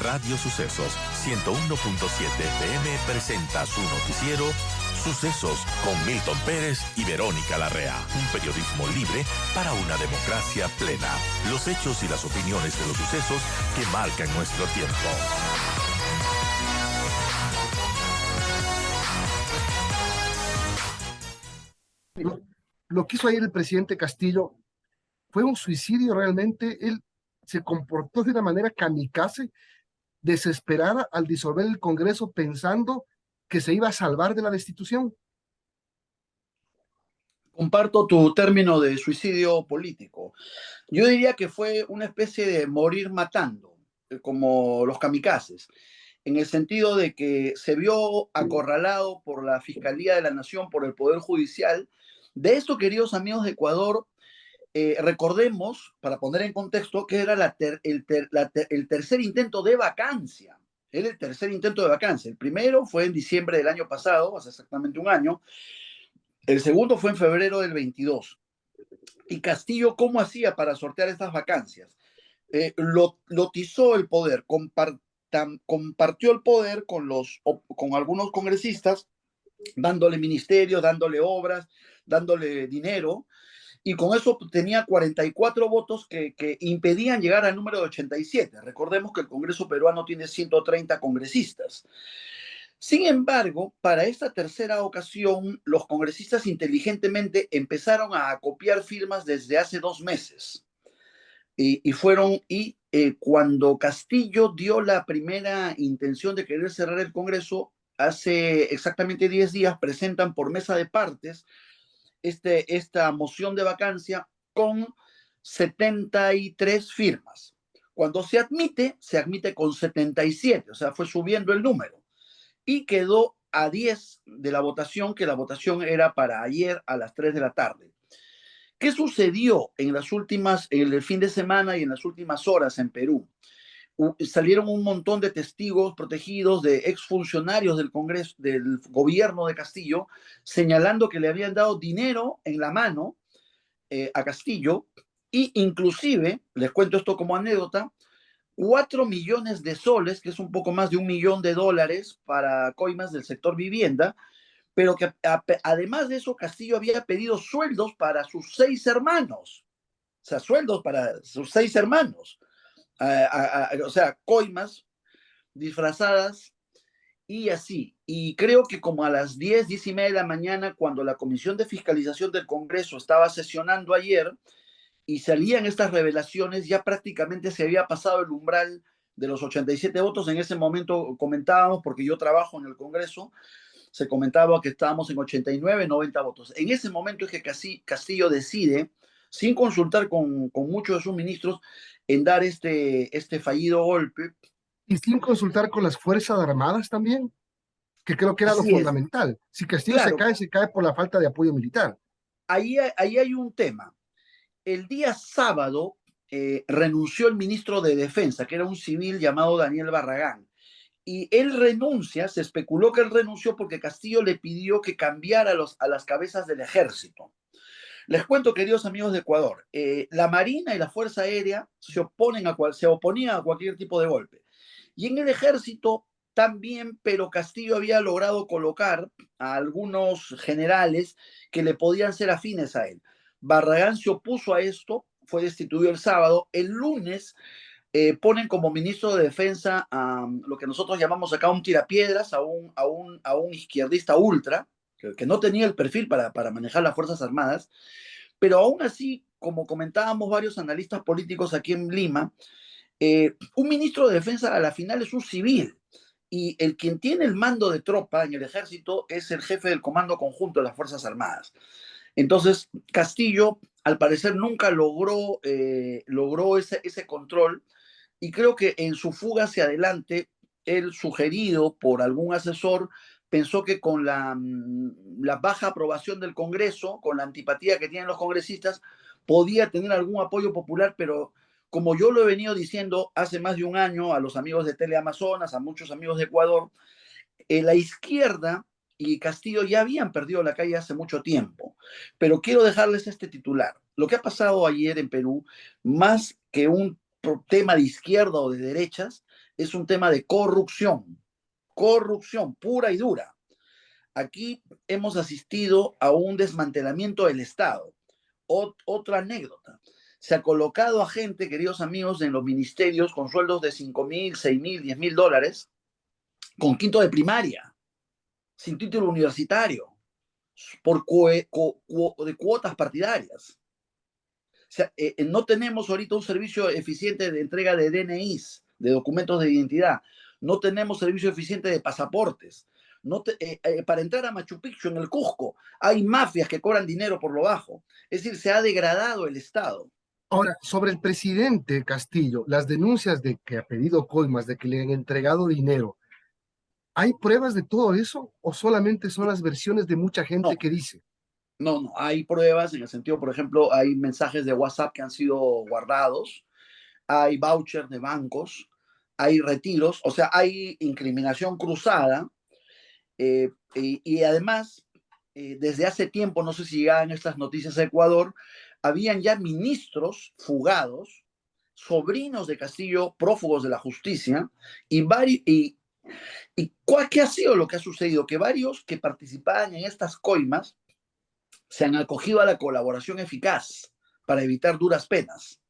Radio Sucesos 101.7 FM presenta su noticiero Sucesos con Milton Pérez y Verónica Larrea. Un periodismo libre para una democracia plena. Los hechos y las opiniones de los sucesos que marcan nuestro tiempo. Lo que hizo ayer el presidente Castillo fue un suicidio realmente. Él se comportó de una manera kamikaze, desesperada, al disolver el Congreso pensando que se iba a salvar de la destitución. Comparto tu término de suicidio político. Yo diría que fue una especie de morir matando, como los kamikazes, en el sentido de que se vio acorralado por la Fiscalía de la Nación, por el Poder Judicial. De esto, queridos amigos de Ecuador, recordemos, para poner en contexto, que era el tercer intento de vacancia. Era el tercer intento de vacancia. El primero fue en diciembre del año pasado, hace exactamente un año. El segundo fue en febrero del 22. Y Castillo, ¿cómo hacía para sortear estas vacancias? Lotizó el poder, compartió el poder con algunos congresistas, dándole ministerios, dándole obras, dándole dinero, y con eso tenía 44 votos que impedían llegar al número de 87. Recordemos que el Congreso peruano tiene 130 congresistas. Sin embargo, para esta tercera ocasión, los congresistas inteligentemente empezaron a copiar firmas desde hace 2 meses. Cuando Castillo dio la primera intención de querer cerrar el Congreso, hace exactamente 10 días presentan por mesa de partes esta moción de vacancia con 73 firmas. Cuando se admite con 77, o sea, fue subiendo el número. Y quedó a 10 de la votación, que la votación era para ayer a las 3 de la tarde. ¿Qué sucedió en el fin de semana y en las últimas horas en Perú? Salieron un montón de testigos protegidos, de exfuncionarios del Congreso, del gobierno de Castillo, señalando que le habían dado dinero en la mano a Castillo, y inclusive, les cuento esto como anécdota, 4 millones de soles, que es un poco más de $1 millón para coimas del sector vivienda, pero que además de eso, Castillo había pedido sueldos para sus 6 hermanos. O sea, sueldos para sus 6 hermanos. O sea, coimas disfrazadas y así. Y creo que como a las 10:30 de la mañana, cuando la Comisión de Fiscalización del Congreso estaba sesionando ayer y salían estas revelaciones, ya prácticamente se había pasado el umbral de los 87 votos. En ese momento comentábamos, porque yo trabajo en el Congreso, se comentaba que estábamos en 89, 90 votos. En ese momento es que Castillo decide, sin consultar con muchos de sus ministros, en dar este fallido golpe. Y sin consultar con las Fuerzas Armadas también, que creo que era lo Así es. fundamental. Si Castillo Claro, se cae por la falta de apoyo militar. ahí hay un tema. El día sábado renunció el ministro de Defensa, que era un civil llamado Daniel Barragán. Y él renuncia, se especuló que él renunció porque Castillo le pidió que cambiara a las cabezas del ejército. Les cuento, queridos amigos de Ecuador, la Marina y la Fuerza Aérea se oponían a cualquier tipo de golpe. Y en el ejército también, pero Castillo había logrado colocar a algunos generales que le podían ser afines a él. Barragán se opuso a esto, fue destituido el sábado. El lunes ponen como ministro de Defensa a lo que nosotros llamamos acá un tirapiedras, a un izquierdista ultra, que no tenía el perfil para manejar las Fuerzas Armadas, pero aún así, como comentábamos varios analistas políticos aquí en Lima, un ministro de Defensa a la final es un civil, y quien tiene el mando de tropa en el ejército es el jefe del Comando Conjunto de las Fuerzas Armadas. Entonces, Castillo, al parecer, nunca logró ese control, y creo que en su fuga hacia adelante, él, sugerido por algún asesor, pensó que con la baja aprobación del Congreso, con la antipatía que tienen los congresistas, podía tener algún apoyo popular, pero como yo lo he venido diciendo hace más de un año a los amigos de Teleamazonas, a muchos amigos de Ecuador, la izquierda y Castillo ya habían perdido la calle hace mucho tiempo. Pero quiero dejarles este titular. Lo que ha pasado ayer en Perú, más que un tema de izquierda o de derechas, es un tema de corrupción pura y dura. Aquí hemos asistido a un desmantelamiento del Estado. Otra anécdota. Se ha colocado a gente, queridos amigos, en los ministerios con sueldos de 5.000, 6.000, 10.000 dólares, con quinto de primaria, sin título universitario, por de cuotas partidarias. O sea, no tenemos ahorita un servicio eficiente de entrega de DNIs, de documentos de identidad. No tenemos servicio eficiente de pasaportes. Para entrar a Machu Picchu en el Cusco hay mafias que cobran dinero por lo bajo. Es decir, se ha degradado el Estado. Ahora, sobre el presidente Castillo, las denuncias de que ha pedido coimas, de que le han entregado dinero, ¿hay pruebas de todo eso o solamente son las versiones de mucha gente No, que dice? no, hay pruebas en el sentido, por ejemplo, hay mensajes de WhatsApp que han sido guardados, hay vouchers de bancos, hay retiros, o sea, hay incriminación cruzada. Y además, desde hace tiempo, no sé si llegaban estas noticias a Ecuador, habían ya ministros fugados, sobrinos de Castillo, prófugos de la justicia, ¿qué ha sido lo que ha sucedido? Que varios que participaban en estas coimas se han acogido a la colaboración eficaz para evitar duras penas.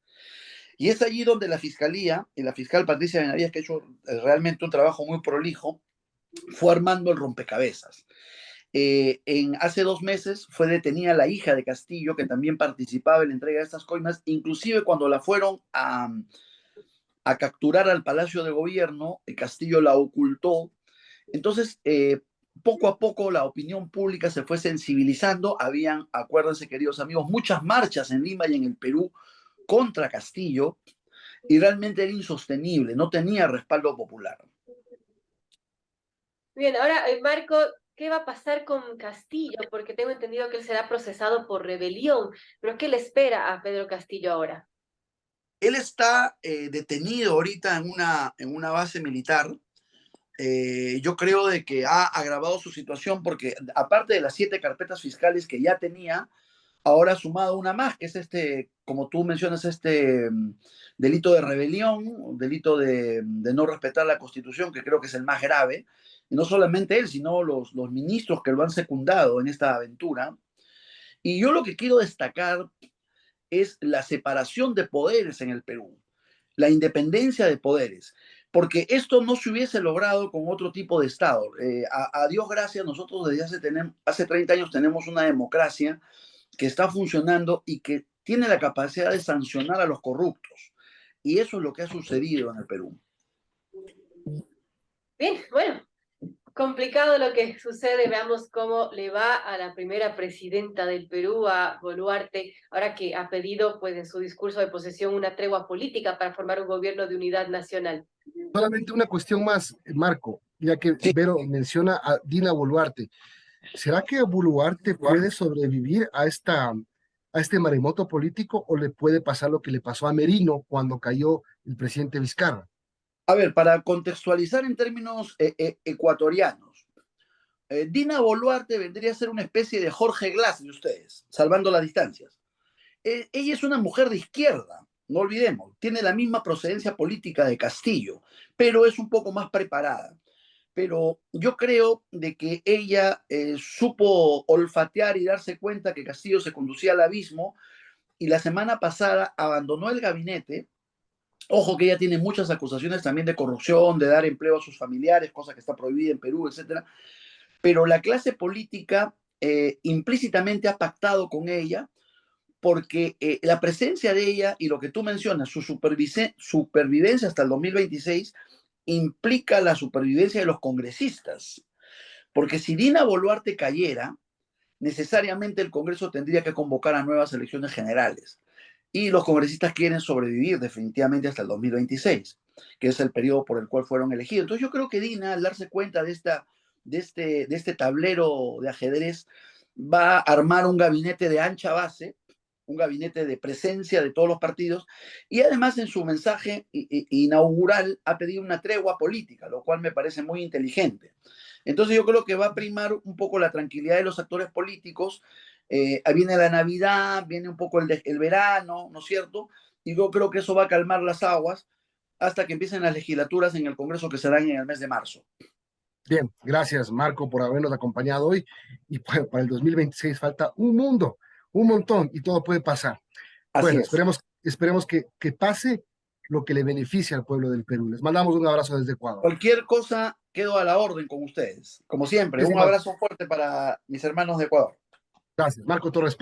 Y es allí donde la Fiscalía, y la fiscal Patricia Benavides, que ha hecho realmente un trabajo muy prolijo, fue armando el rompecabezas. Hace 2 meses fue detenida la hija de Castillo, que también participaba en la entrega de estas coimas, inclusive cuando la fueron a capturar al Palacio de Gobierno, Castillo la ocultó. Entonces, poco a poco la opinión pública se fue sensibilizando. Habían, acuérdense, queridos amigos, muchas marchas en Lima y en el Perú contra Castillo, y realmente era insostenible, no tenía respaldo popular. Bien, ahora, Marco, ¿qué va a pasar con Castillo? Porque tengo entendido que él será procesado por rebelión, pero ¿qué le espera a Pedro Castillo ahora? Él está detenido ahorita en una base militar. Yo creo de que ha agravado su situación porque aparte de las 7 carpetas fiscales que ya tenía, ahora ha sumado una más, que es como tú mencionas, delito de rebelión, delito de no respetar la Constitución, que creo que es el más grave. Y no solamente él, sino los ministros que lo han secundado en esta aventura. Y yo lo que quiero destacar es la separación de poderes en el Perú, la independencia de poderes, porque esto no se hubiese logrado con otro tipo de Estado. A Dios gracias, nosotros desde hace 30 años tenemos una democracia que está funcionando y que tiene la capacidad de sancionar a los corruptos. Y eso es lo que ha sucedido en el Perú. Bien, bueno, complicado lo que sucede. Veamos cómo le va a la primera presidenta del Perú, a Boluarte, ahora que ha pedido, pues, en su discurso de posesión una tregua política para formar un gobierno de unidad nacional. Solamente una cuestión más, Marco, ya que Sí. Vero menciona a Dina Boluarte. ¿Será que Boluarte puede sobrevivir a este maremoto político o le puede pasar lo que le pasó a Merino cuando cayó el presidente Vizcarra? A ver, para contextualizar en términos ecuatorianos, Dina Boluarte vendría a ser una especie de Jorge Glass de ustedes, salvando las distancias. Ella es una mujer de izquierda, no olvidemos, tiene la misma procedencia política de Castillo, pero es un poco más preparada. Pero yo creo de que ella supo olfatear y darse cuenta que Castillo se conducía al abismo, y la semana pasada abandonó el gabinete. Ojo que ella tiene muchas acusaciones también de corrupción, de dar empleo a sus familiares, cosa que está prohibida en Perú, etcétera. Pero la clase política implícitamente ha pactado con ella, porque la presencia de ella y lo que tú mencionas, su supervivencia hasta el 2026, implica la supervivencia de los congresistas. Porque si Dina Boluarte cayera, necesariamente el Congreso tendría que convocar a nuevas elecciones generales. Y los congresistas quieren sobrevivir definitivamente hasta el 2026, que es el periodo por el cual fueron elegidos. Entonces yo creo que Dina, al darse cuenta de este tablero de ajedrez, va a armar un gabinete de ancha base, un gabinete de presencia de todos los partidos, y además en su mensaje inaugural ha pedido una tregua política, lo cual me parece muy inteligente. Entonces yo creo que va a primar un poco la tranquilidad de los actores políticos. Viene la Navidad, viene un poco el verano, ¿no es cierto? Y yo creo que eso va a calmar las aguas hasta que empiecen las legislaturas en el Congreso que serán en el mes de marzo. Bien, gracias Marco por habernos acompañado hoy. Y pues, para el 2026 falta un mundo, un montón, y todo puede pasar. Así Bueno, es. esperemos que pase lo que le beneficie al pueblo del Perú. Les mandamos un abrazo desde Ecuador. Cualquier cosa, quedo a la orden con ustedes. Como siempre, un Estimado. abrazo fuerte para mis hermanos de Ecuador. Gracias. Marco Torres Paz.